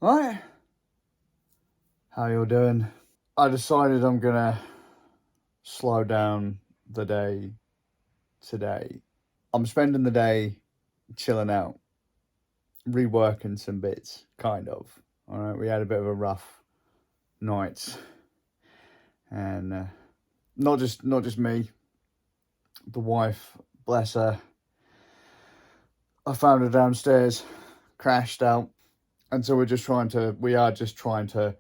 Right, how you doing? I decided I'm gonna slow down the day today. I'm spending the day chilling out, reworking some bits, kind of. All right, we had a bit of a rough night, and not just me, the wife, bless her. I found her downstairs, crashed out, and so we are just trying to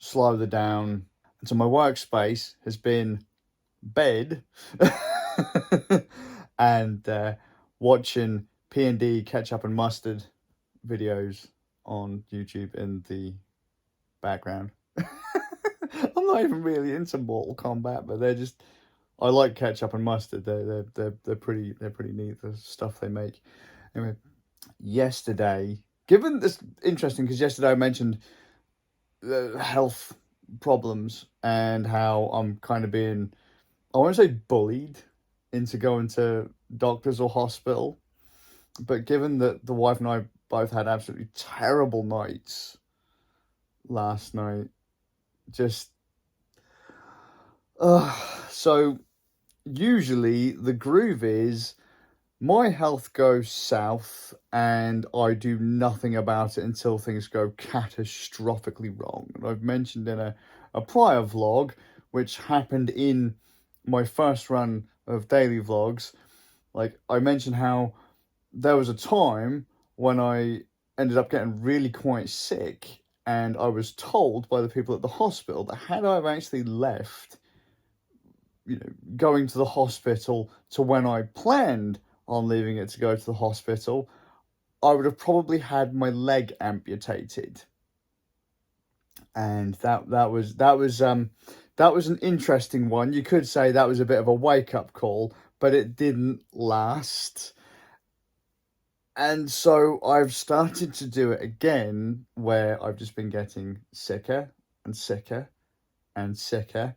slow the down. And so my workspace has been bed and watching P&D ketchup and mustard videos on YouTube in the background. I'm not even really into Mortal Kombat, but I like ketchup and mustard. They're pretty neat, the stuff they make. Anyway, yesterday, given this interesting because yesterday I mentioned health problems and how I'm kind of being, I won't say bullied into going to doctors or hospital, but given that the wife and I both had absolutely terrible nights last night, just so usually the groove is my health goes south and I do nothing about it until things go catastrophically wrong. And I've mentioned in a prior vlog, which happened in my first run of daily vlogs, like I mentioned how there was a time when I ended up getting really quite sick, and I was told by the people at the hospital that had I actually left, going to the hospital to when I planned on leaving it to go to the hospital, I would have probably had my leg amputated. And that was an interesting one. You could say that was a bit of a wake-up call, but it didn't last. And so I've started to do it again, where I've just been getting sicker and sicker and sicker,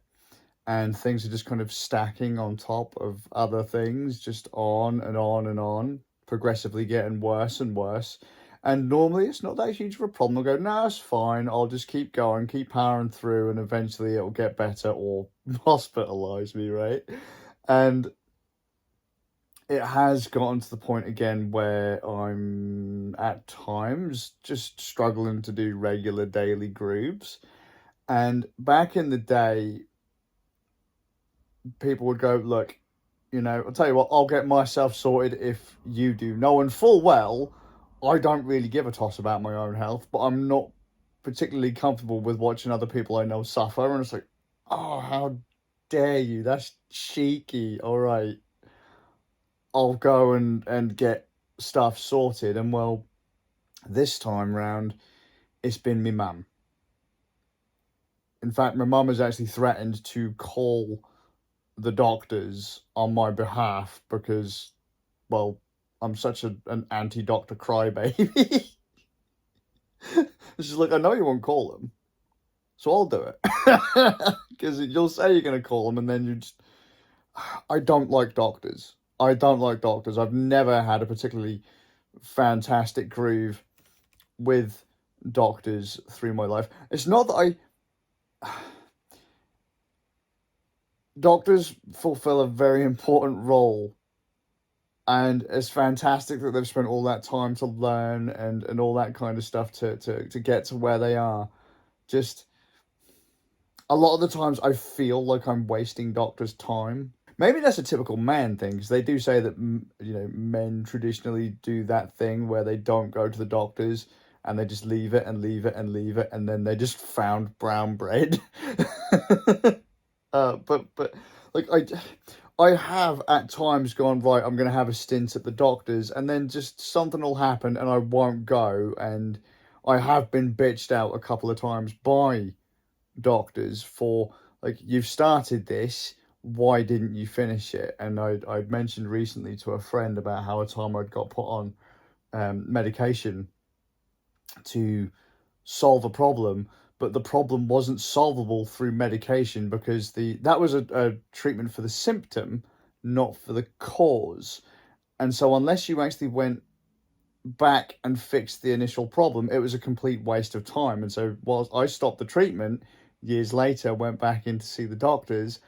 and things are just kind of stacking on top of other things, just on and on and on, progressively getting worse and worse. And normally it's not that huge of a problem. I'll go, no, it's fine. I'll just keep going, keep powering through, and eventually it'll get better or hospitalize me, right? And it has gotten to the point again where I'm at times just struggling to do regular daily grooves. And back in the day, people would go, look, I'll tell you what, I'll get myself sorted if you do. Knowing full well, I don't really give a toss about my own health, but I'm not particularly comfortable with watching other people I know suffer. And it's like, oh, how dare you? That's cheeky. All right. I'll go and get stuff sorted. And well, this time round, it's been me mum. In fact, my mum has actually threatened to call the doctors on my behalf because, well, I'm such an anti-doctor crybaby. She's like, I know you won't call them, so I'll do it. Because you'll say you're going to call them and then you just... I don't like doctors. I've never had a particularly fantastic groove with doctors through my life. It's not that doctors fulfill a very important role, and it's fantastic that they've spent all that time to learn and all that kind of stuff to get to where they are. Just a lot of the times I feel like I'm wasting doctors' time. Maybe that's a typical man thing, because they do say that, men traditionally do that thing where they don't go to the doctors and they just leave it and leave it and leave it, and then they just found brown bread. But like I have at times gone, right, I'm going to have a stint at the doctor's, and then just something will happen and I won't go, and I have been bitched out a couple of times by doctors for, like, you've started this, why didn't you finish it? And I'd mentioned recently to a friend about how a time I'd got put on medication to solve a problem, but the problem wasn't solvable through medication because that was a treatment for the symptom, not for the cause. And so unless you actually went back and fixed the initial problem, it was a complete waste of time. And so whilst I stopped the treatment, years later, went back in to see the doctors,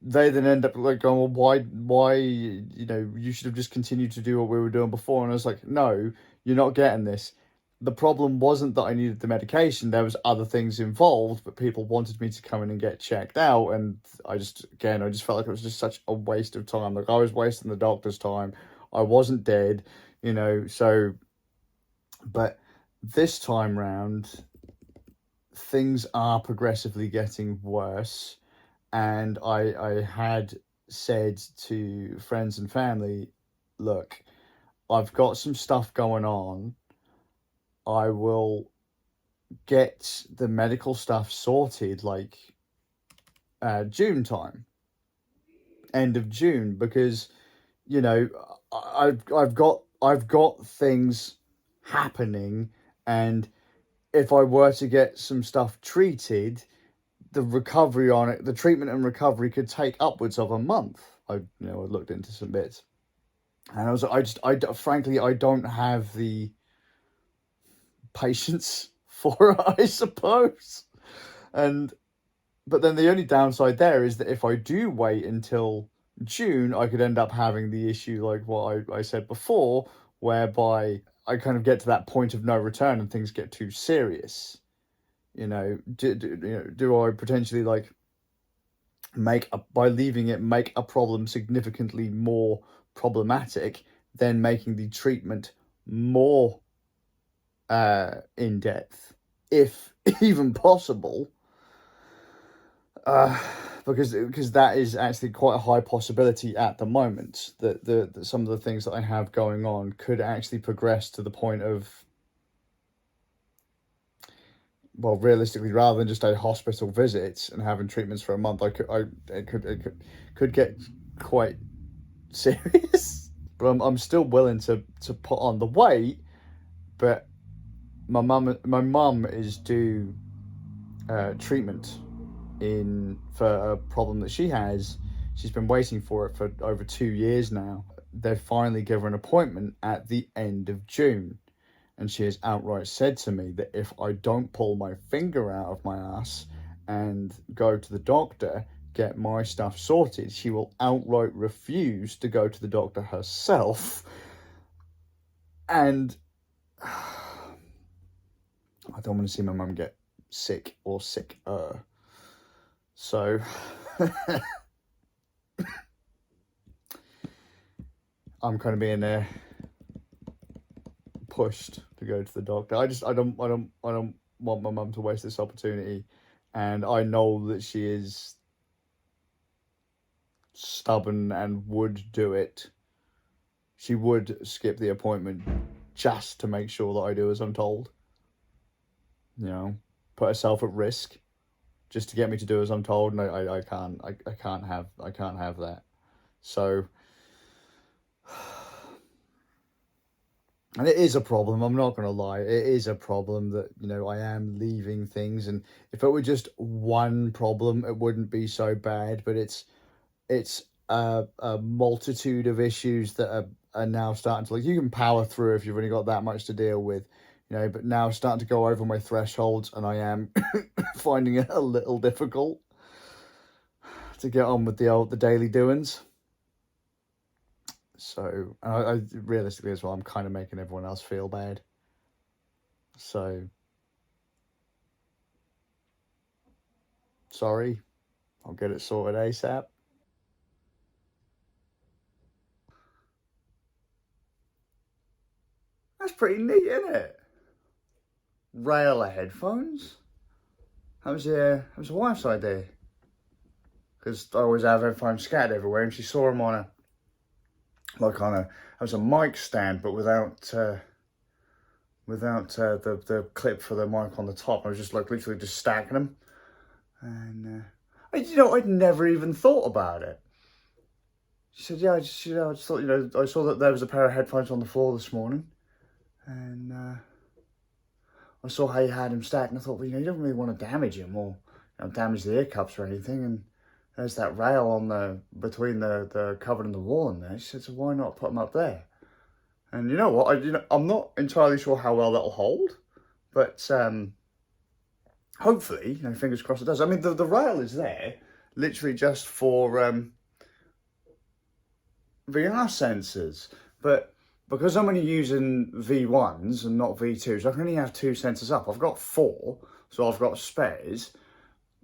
they then end up like going, well, why, you should have just continued to do what we were doing before. And I was like, no, you're not getting this. The problem wasn't that I needed the medication. There was other things involved, but people wanted me to come in and get checked out. And I just felt like it was just such a waste of time. Like I was wasting the doctor's time. I wasn't dead, so, but this time round, things are progressively getting worse. And I had said to friends and family, look, I've got some stuff going on. I will get the medical stuff sorted like June time, end of June, because I've got things happening, and if I were to get some stuff treated, the recovery on it, the treatment and recovery could take upwards of a month. I looked into some bits, and frankly, I don't have the patience for it, I suppose. But then the only downside there is that if I do wait until June, I could end up having the issue like what I said before, whereby I kind of get to that point of no return and things get too serious. Do I potentially like by leaving it make a problem significantly more problematic, then making the treatment more in depth, if even possible, because that is actually quite a high possibility at the moment that the some of the things that I have going on could actually progress to the point of, well, realistically, rather than just a hospital visit and having treatments for a month, it could get quite serious. But I'm still willing to put on the weight. But my mum is due treatment for a problem that she has. She's been waiting for it for over 2 years now. They've finally given her an appointment at the end of June. And she has outright said to me that if I don't pull my finger out of my ass and go to the doctor, get my stuff sorted, she will outright refuse to go to the doctor herself. And I don't want to see my mum get sick or sicker. So I'm kind of being pushed to go to the doctor. I don't want my mum to waste this opportunity, and I know that she is stubborn and would do it. She would skip the appointment just to make sure that I do as I'm told. Put herself at risk just to get me to do as I'm told, and I can't have that. So, and it is a problem, I'm not going to lie. It is a problem that, I am leaving things. And if it were just one problem, it wouldn't be so bad. But it's a multitude of issues that are now starting to, like, you can power through if you've only got that much to deal with, but now starting to go over my thresholds, and I am finding it a little difficult to get on with the daily doings. So, I realistically as well, I'm kind of making everyone else feel bad. So, sorry. I'll get it sorted ASAP. That's pretty neat, isn't it? Rail headphones. How was your wife's idea? Because I always have headphones scattered everywhere, and she saw them on it was a mic stand, but without the clip for the mic on the top. I was just like literally just stacking them, and I'd never even thought about it. She said, yeah, I just thought, I saw that there was a pair of headphones on the floor this morning, and I saw how you had them stacked, and I thought, well, you don't really want to damage them or damage the ear cups or anything. And there's that rail on between the cupboard and the wall in there. She said, so why not put them up there? And you know what? I'm not entirely sure how well that'll hold, but hopefully, fingers crossed it does. I mean, the rail is there, literally just for VR sensors, but because I'm only using V1s and not V2s, I can only have 2 sensors up. I've got 4, so I've got spares,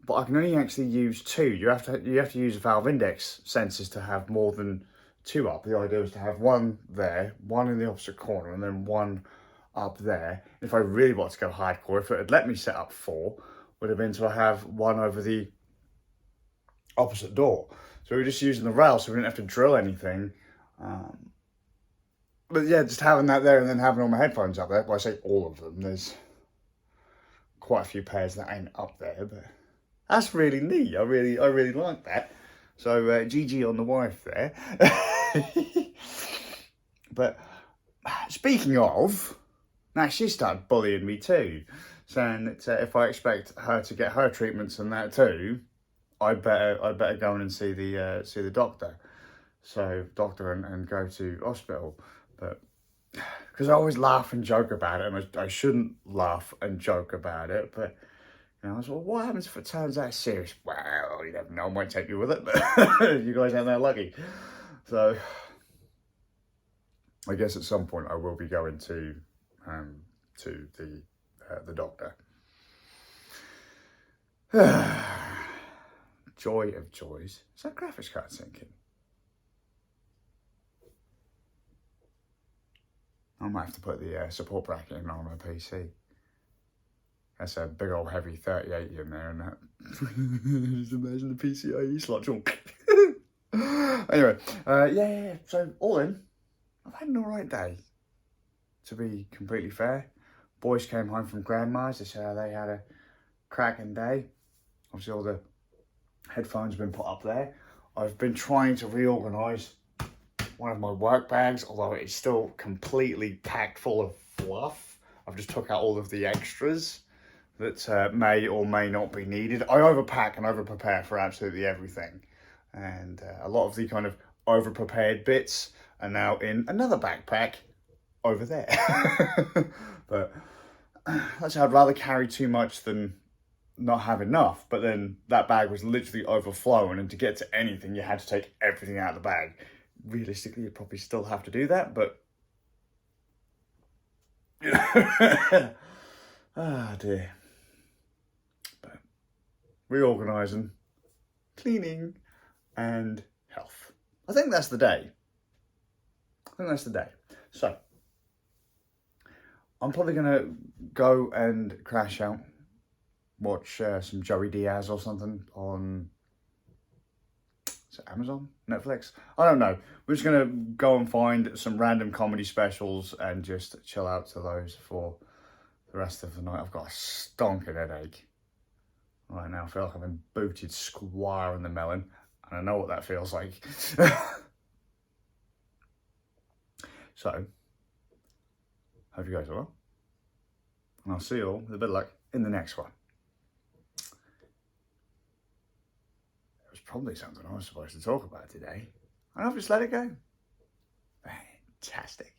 but I can only actually use 2. You have to use valve index sensors to have more than 2 up. The idea is to have 1 there, 1 in the opposite corner, and then 1 up there. If I really want to go hardcore, if it had let me set up 4, would have been to have 1 over the opposite door. So we're just using the rail, so we didn't have to drill anything. But yeah, just having that there and then having all my headphones up there. Well, I say all of them. There's quite a few pairs that ain't up there, but that's really neat. I really like that. So GG on the wife there. But speaking of, now she started bullying me too, saying that if I expect her to get her treatments and that too, I better go in and see the doctor. So doctor and go to hospital. But because I always laugh and joke about it, and I shouldn't laugh and joke about it, but I was like, well, what happens if it turns out serious? Well, you never know, I might take you with it, but you guys ain't that lucky. So I guess at some point I will be going to the doctor. Joy of joys. Is that graphics card sinking? I might have to put the support bracket in on my PC. That's a big old heavy 3080 in there and that. Just imagine the PCIe slot. Anyway, yeah. So all in, I've had an alright day. To be completely fair, boys came home from grandma's. They said they had a cracking day. Obviously all the headphones have been put up there. I've been trying to reorganise one of my work bags, although it's still completely packed full of fluff. I've just took out all of the extras that may or may not be needed. I overpack and over-prepare for absolutely everything. And a lot of the kind of over-prepared bits are now in another backpack over there. But that's I'd rather carry too much than not have enough. But then that bag was literally overflowing, and to get to anything, you had to take everything out of the bag. Realistically, you'd probably still have to do that, but ah dear. But reorganising, cleaning, and health. I think that's the day. So I'm probably gonna go and crash out, watch some Joey Diaz or something on, is it Amazon? Netflix? I don't know. We're just going to go and find some random comedy specials and just chill out to those for the rest of the night. I've got a stonking headache right now. I feel like I've been booted square in the melon, and I know what that feels like. So, hope you guys are well, and I'll see you all with a bit of luck in the next one. Probably something I was supposed to talk about today. And I've just let it go. Fantastic.